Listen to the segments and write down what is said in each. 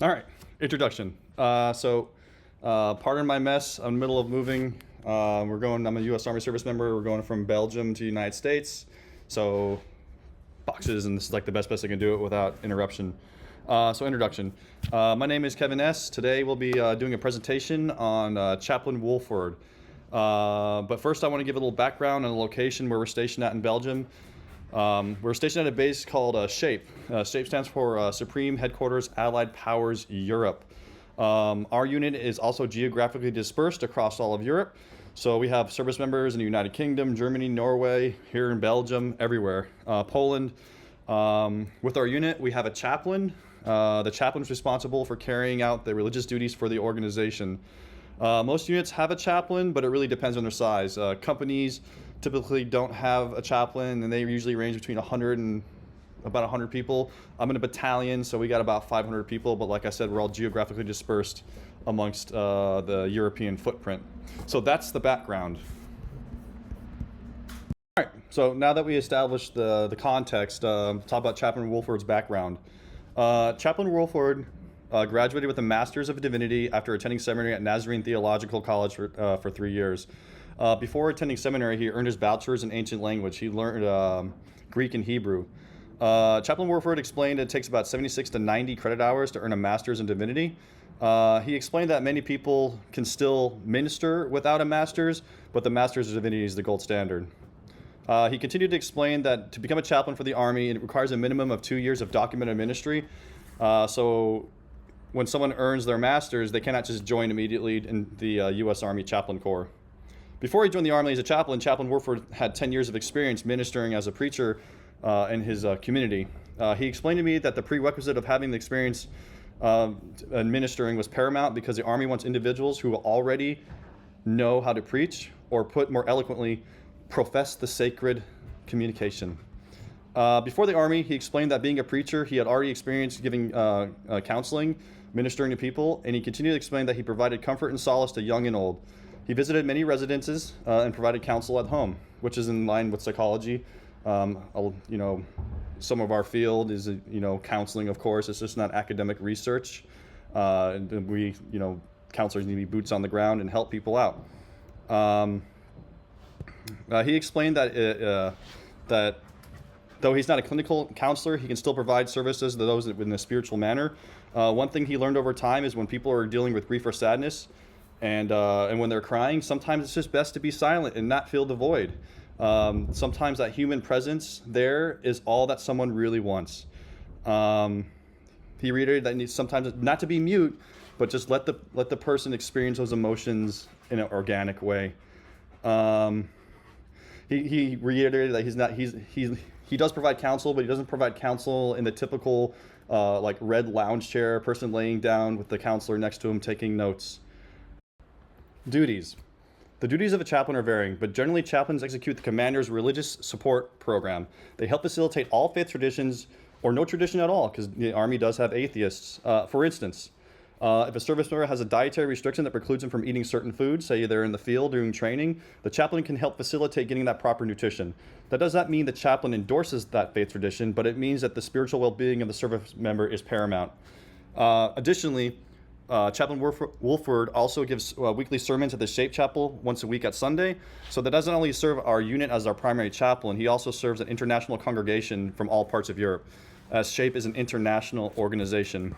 All right, introduction. Pardon my mess. I'm in the middle of moving. I'm a U.S. Army service member. We're going from Belgium to the United States. So, boxes, and this is like the best I can do it without interruption. Introduction. My name is Kevin S. Today we'll be doing a presentation on Chaplain Wolford. But first I want to give a little background on the location where we're stationed at in Belgium. We're stationed at a base called SHAPE. SHAPE stands for Supreme Headquarters Allied Powers Europe. Our unit is also geographically dispersed across all of Europe. So we have service members in the United Kingdom, Germany, Norway, here in Belgium, everywhere, Poland. With our unit, we have a chaplain. The chaplain is responsible for carrying out the religious duties for the organization. Most units have a chaplain, but it really depends on their size. Companies typically don't have a chaplain, and they usually range between 100 and about 100 people. I'm in a battalion, so we got about 500 people, but like I said, we're all geographically dispersed amongst the European footprint. So that's the background. All right, so now that we established the context, talk about Chaplain Wolford's background. Chaplain Wolford graduated with a Master's of Divinity after attending seminary at Nazarene Theological College for 3 years. Before attending seminary, he earned his bachelor's in ancient language. He learned Greek and Hebrew. Chaplain Wolford explained it takes about 76 to 90 credit hours to earn a Master's in Divinity. He explained that many people can still minister without a Master's, but the Master's of Divinity is the gold standard. He continued to explain that to become a chaplain for the Army, it requires a minimum of 2 years of documented ministry. So when someone earns their Master's, they cannot just join immediately in the U.S. Army Chaplain Corps. Before he joined the Army as a chaplain, Chaplain Wolford had 10 years of experience ministering as a preacher in his community. He explained to me that the prerequisite of having the experience in ministering was paramount because the Army wants individuals who already know how to preach, or put more eloquently, profess the sacred communication. Before the Army, he explained that being a preacher, he had already experienced giving counseling, ministering to people, and he continued to explain that he provided comfort and solace to young and old. He visited many residences and provided counsel at home, which is in line with psychology. Some of our field is, counseling, of course. It's just not academic research. We, counselors need to be boots on the ground and help people out. He explained that though he's not a clinical counselor, he can still provide services to those in a spiritual manner. One thing he learned over time is when people are dealing with grief or sadness, and when they're crying, sometimes it's just best to be silent and not fill the void. Sometimes that human presence there is all that someone really wants. He reiterated that sometimes not to be mute, but just let the person experience those emotions in an organic way. He reiterated that he does provide counsel, but he doesn't provide counsel in the typical like red lounge chair, person laying down with the counselor next to him taking notes. Duties. The duties of a chaplain are varying, but generally chaplains execute the commander's religious support program. They help facilitate all faith traditions, or no tradition at all, because the Army does have atheists. For instance, if a service member has a dietary restriction that precludes them from eating certain foods, say they're in the field during training, the chaplain can help facilitate getting that proper nutrition. That does not mean the chaplain endorses that faith tradition, but it means that the spiritual well-being of the service member is paramount. Additionally, Chaplain Wolford also gives weekly sermons at the SHAPE Chapel once a week at Sunday. So that doesn't only serve our unit as our primary chaplain, he also serves an international congregation from all parts of Europe, as SHAPE is an international organization.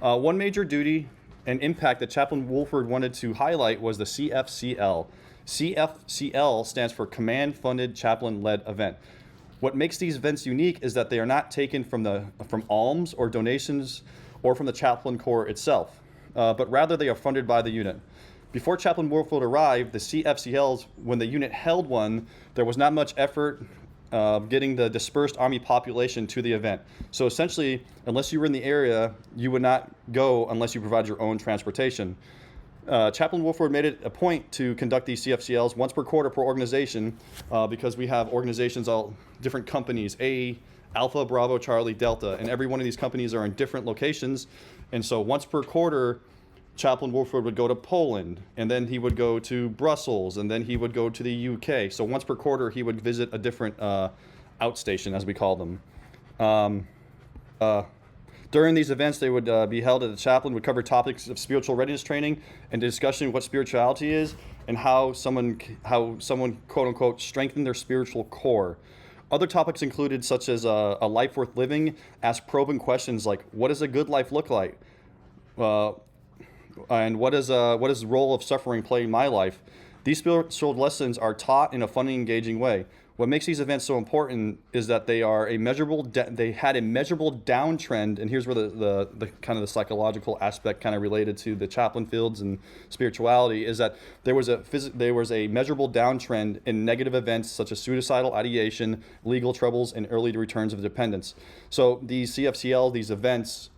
One major duty and impact that Chaplain Wolford wanted to highlight was the CFCL. CFCL stands for Command Funded Chaplain Led Event. What makes these events unique is that they are not taken from alms or donations or from the Chaplain Corps itself, but rather they are funded by the unit. Before Chaplain Wolford arrived, the CFCLs, when the unit held one, there was not much effort getting the dispersed Army population to the event. So essentially, unless you were in the area, you would not go unless you provide your own transportation. Chaplain Wolford made it a point to conduct these CFCLs once per quarter per organization, because we have organizations, all different companies, Alpha, Bravo, Charlie, Delta, and every one of these companies are in different locations. And so once per quarter, Chaplain Wolford would go to Poland, and then he would go to Brussels, and then he would go to the UK. So once per quarter, he would visit a different outstation, as we call them. During these events, they would be held at the chaplain would cover topics of spiritual readiness training and discussion of what spirituality is and how someone quote unquote strengthened their spiritual core. Other topics included such as a life worth living, ask probing questions like what does a good life look like, and what is the role of suffering play in my life. These spiritual lessons are taught in a fun and engaging way. What makes these events so important is that they are they had a measurable downtrend, and here's where the kind of the psychological aspect kind of related to the chaplain fields and spirituality is that there was a measurable downtrend in negative events such as suicidal ideation, legal troubles, and early returns of dependence. So these CFCL, these events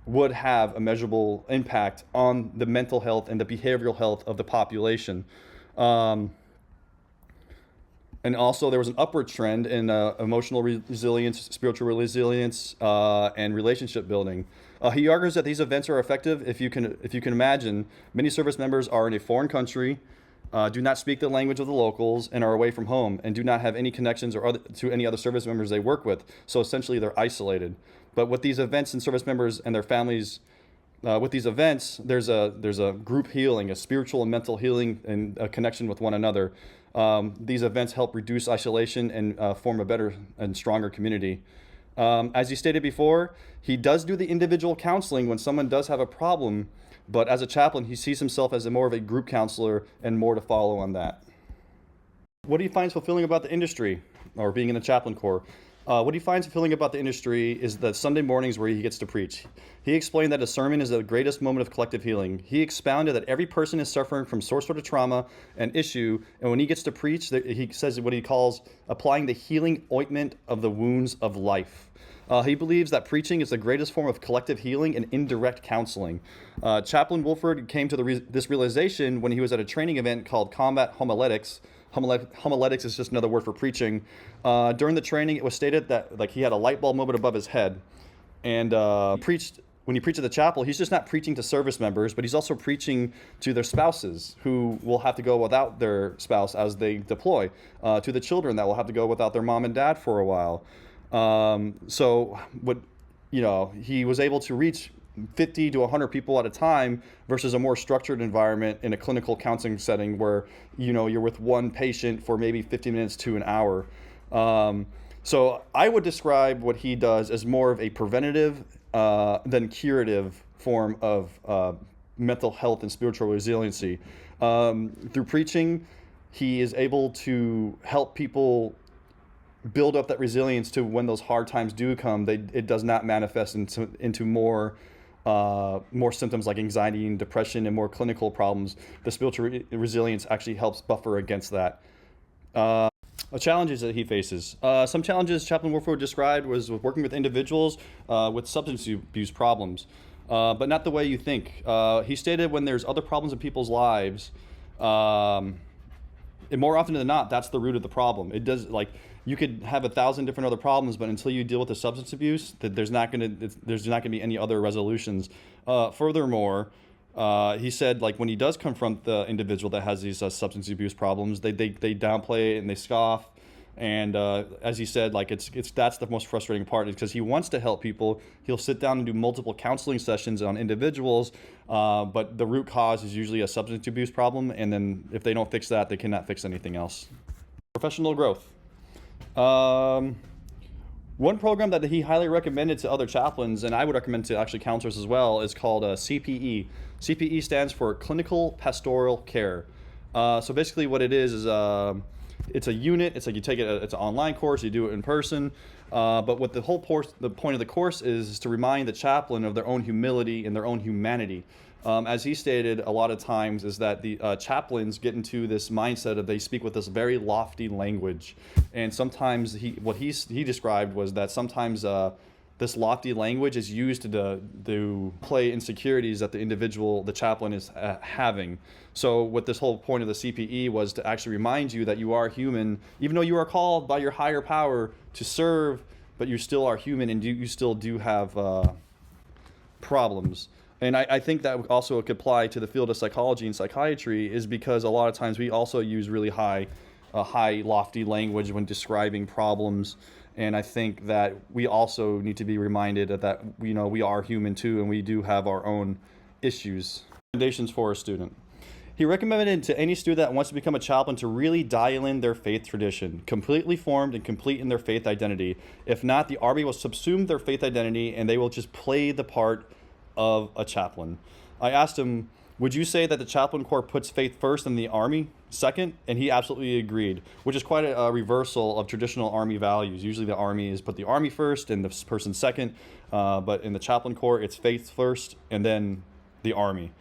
would have a measurable impact on the mental health and the behavioral health of the population. And also there was an upward trend in emotional resilience, spiritual resilience, and relationship building. He argues that these events are effective if you can imagine. Many service members are in a foreign country, do not speak the language of the locals, and are away from home, and do not have any connections to any other service members they work with. So essentially they're isolated. But with these events and service members and their families, with these events, there's a group healing, a spiritual and mental healing, and a connection with one another. These events help reduce isolation and form a better and stronger community. As you stated before, he does do the individual counseling when someone does have a problem, but as a chaplain, he sees himself as more of a group counselor and more to follow on that. What he finds fulfilling about the industry, or being in the chaplain corps, what he finds fulfilling about the industry is the Sunday mornings where he gets to preach. He explained that a sermon is the greatest moment of collective healing. He expounded that every person is suffering from some sort of trauma and issue, and when he gets to preach, he says what he calls applying the healing ointment of the wounds of life. He believes that preaching is the greatest form of collective healing and indirect counseling. Chaplain Wolford came to this realization when he was at a training event called Combat Homiletics. Homiletics is just another word for preaching. During the training, it was stated that he had a light bulb moment above his head, and when he preached at the chapel, he's just not preaching to service members, but he's also preaching to their spouses who will have to go without their spouse as they deploy, to the children that will have to go without their mom and dad for a while. He was able to reach 50 to 100 people at a time versus a more structured environment in a clinical counseling setting where you're with one patient for maybe 50 minutes to an hour. So I would describe what he does as more of a preventative than curative form of mental health and spiritual resiliency. Through preaching, he is able to help people build up that resilience to when those hard times do come. It does not manifest into more symptoms like anxiety and depression and more clinical problems. The spiritual resilience actually helps buffer against that. Challenges that he faces. Some challenges Chaplain Wolford described was with working with individuals with substance abuse problems, but not the way you think. He stated when there's other problems in people's lives, and more often than not, that's the root of the problem. It does, like, you could have 1,000 different other problems, but until you deal with the substance abuse, there's not going to be any other resolutions. Furthermore, he said, like, when he does confront the individual that has these substance abuse problems, they downplay it and they scoff. And as he said, like, that's the most frustrating part, is because he wants to help people. He'll sit down and do multiple counseling sessions on individuals, but the root cause is usually a substance abuse problem. And then if they don't fix that, they cannot fix anything else. Professional growth. One program that he highly recommended to other chaplains, and I would recommend to actually counselors as well, is called CPE. CPE stands for Clinical Pastoral Care. So basically what it is it's a unit. It's like you take it, it's an online course, you do it in person. But what the point of the course is to remind the chaplain of their own humility and their own humanity. As he stated a lot of times, is that the chaplains get into this mindset of they speak with this very lofty language, and sometimes he described was that sometimes this lofty language is used to play insecurities that the chaplain is having. So what this whole point of the CPE was to actually remind you that you are human, even though you are called by your higher power to serve, but you still are human and you still do have problems. And I think that also could apply to the field of psychology and psychiatry, is because a lot of times we also use really high, lofty language when describing problems. And I think that we also need to be reminded that we are human too, and we do have our own issues. Recommendations for a student. He recommended to any student that wants to become a chaplain to really dial in their faith tradition, completely formed and complete in their faith identity. If not, the Army will subsume their faith identity and they will just play the part of a chaplain. I asked him, would you say that the chaplain corps puts faith first and the Army second? And he absolutely agreed, which is quite a reversal of traditional Army values. Usually the Army is put the Army first and the person second, but in the chaplain corps, it's faith first and then the Army.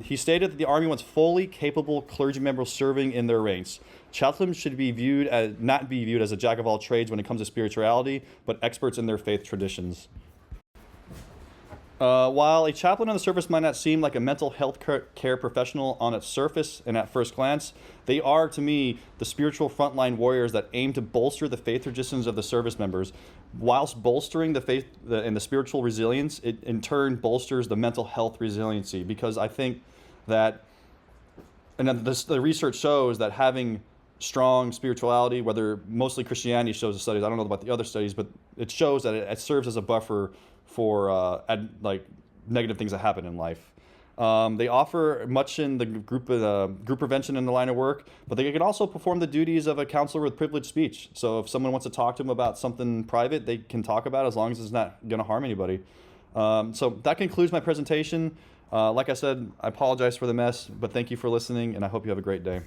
He stated that the Army wants fully capable clergy members serving in their ranks. Chaplains should not be viewed as a jack of all trades when it comes to spirituality, but experts in their faith traditions. While a chaplain on the surface might not seem like a mental health care professional on its surface and at first glance, they are, to me, the spiritual frontline warriors that aim to bolster the faith traditions of the service members. Whilst bolstering the faith and the spiritual resilience, it in turn bolsters the mental health resiliency, because I think that, and the research shows that having strong spirituality, whether mostly Christianity shows the studies, I don't know about the other studies, but it shows that it serves as a buffer for like negative things that happen in life. They offer much in the group prevention in the line of work, but they can also perform the duties of a counselor with privileged speech. So if someone wants to talk to them about something private, they can talk about it as long as it's not going to harm anybody. So that concludes my presentation. Like I said, I apologize for the mess, but thank you for listening, and I hope you have a great day.